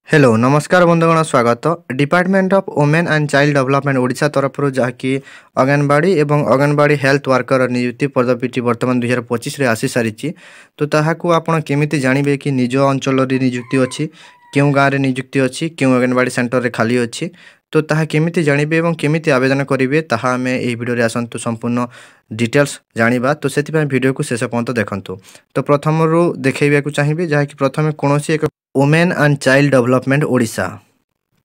Hello नमस्कार बंधुगण स्वागत department of women and child development Odisha तरफ जहाँकि अंगनवाड़ी एवं अंगनवाड़ी हेल्थ वर्कर नियुक्ति पदवीटी वर्तमान 2025 आसी सारी तो ताहाकू आपण केमिति जानिबे कि निज अंचल नियुक्ति अच्छी क्यों गाँव में नियुक्ति अच्छी क्यों अंगनवाड़ी सेंटर रे खाली अच्छी तो ताहा केमिति जानिबे एवं केमिति आवेदन करेंगे ताहा आमे एही वीडियो आसंतु संपूर्ण डिटेल्स जानिबा तो सेति वीडियो को शेष पर्यंत देखंतु। तो प्रथम रु देखैबा चाहिए जहाँकि प्रथम कौन एक women and child development Odisha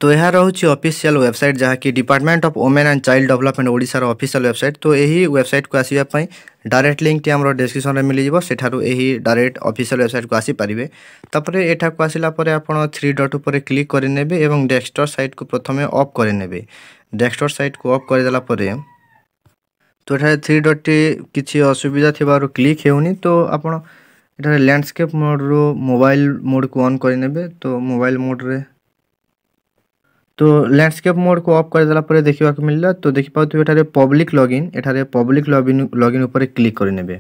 तो यह रोचे ऑफिशियल वेबसाइट जहाँकि department of women and child development ओडिशार ऑफिशियल वेबसाइट तो यही वेबसाइट को आसवाई डायरेक्ट लिंक टी आम डिस्क्रिप्शन में मिल सेठारु यही डायरेक्ट ऑफिशियल वेबसाइट को आसीपारे तापर एठा को आसिला परे आपण 3 डॉट पर क्लिक करेंगे एवं डेस्कटॉप साइट को प्रथम ऑफ करेंगे। डेस्कटॉप साइट को ऑफ करदेला परे तो ये 3 डॉट किसी असुविधा थी क्लिक होनी तो आपण ये लैंडस्केप मोड रो मोबाइल मोड को ऑन करेंगे। तो मोबाइल मोड रे तो लैंडस्केप मोड को ऑफ कर देला परे देखिबा को मिलला तो देखि पाउथि एठारे पब्लिक लॉगिन एठारे पब्लिक लॉगिन ऊपर क्लिक करेंगे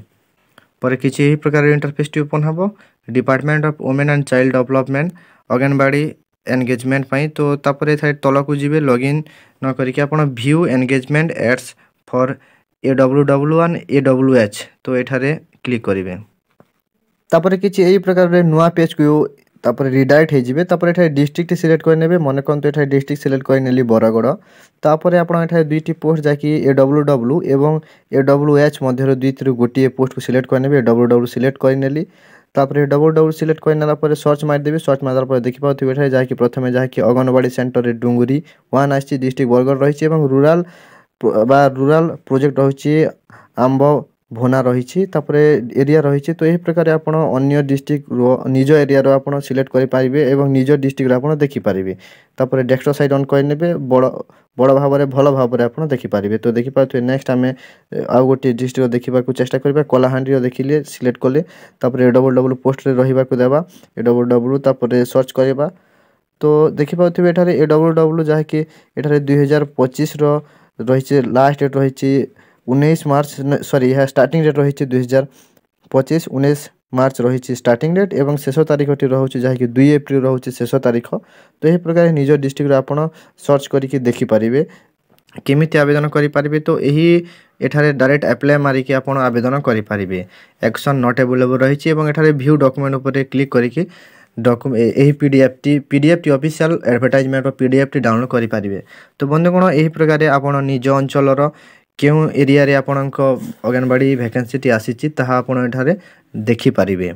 पर किसी यही प्रकार इंटरफेस टी ओपन हबो department of women and child development anganwadi engagement पई तो तापर एथारे तल को जिवे लॉगिन न करिके आपण view engagement ads for AWW1 AWH तो एठारे क्लिक करिवे तापर किसी यही प्रकार नुआ पेज को तापर रिडायरेक्ट हो तापर एठारे डिस्ट्रिक्ट सिलेक्ट करने मन करते एठारे डिस्ट्रिक्ट सिलेक्ट करनेली बरगड़ तापर आपण एठारे दुईटी पोस्ट जाकि AWW एवं AWH मध्य दुईथि गोटे पोस्ट को सिलेक्ट करने AWW सिलेक्ट करनेली तापर AWW सिलेक्ट करनेला पर सर्च मारदेवी सर्च मारला पर देखि पाउथि एठारे जाकि प्रथमे जाकि अंगनवाड़ी सेंटर रे डुंगुरी 1 आसी डिस्ट्रिक्ट बरगड़ रही एवं रूराल प्रोजेक्ट रही आंब भोना रही तापर एरिया रही तो यही प्रकार आपण अन्य डिस्ट्रिक्ट निज एरिया रो आपण सिलेक्ट करि पारिबे एवं निज डिस्ट्रिक्ट रो आपण देखि पारिबे तापर डेस्कटॉप साइट ऑन करनेबे बड़ भाव में भल भाव में आपण देखि पारिबे। तो देखि पाथि नेक्स्ट आमे आउ गोटे डिस्ट्रिक्ट देखिबा को चेष्टा करबा कलाहांडी रो देखिले सिलेक्ट कले तापर AWW पोस्ट रे रहिबा को देबा AWW तापर सर्च करबा तो देखि पाथि एठारे AWW जहा कि एठारे 2025 रो रही लास्ट डेट रही 19 मार्च सॉरी यह स्टार्टिंग डेट रही 2025 19 मार्च रही स्टार्टिंग डेट एवं शेष तारीख टी रोचे जहाँकि 2 एप्रिल रोचे शेष तारीख तो यही प्रकार निज डिस्ट्रिक्ट आपण सर्च करके देखिपारे केमिति आवेदन करें तो यही एठारे डायरेक्ट अप्लाई मारिकी आपण आवेदन करें एक्शन नॉट अवेलेबल रही एठारे व्यू डॉक्यूमेंट उपर क्लिक करके PDF T official advertisement PDF T download करें। तो बंधुगण यही प्रकार आपण निज अंचल क्यों एरिया रे आपणक अंगनवाड़ी वैकेंसी टी आसी ताहा आपण एठारे देखि पारिबे।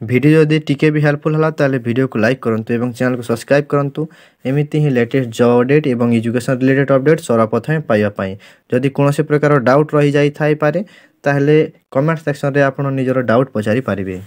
वीडियो जदि टिके भी हेल्पफुल हला ताले वीडियो को लाइक करंतु एवं चैनल को सब्सक्राइब करंतु एमिति ही लेटेस्ट जॉब अपडेट एवं एजुकेशन रिलेटेड अपडेट सर्वप्रथमे पाइबा पई। जदि कोनोसी प्रकार डाउट रही जाई थाई पारे ताहले कमेंट सेक्शन रे आपण निजर डाउट पचारि पारिबे।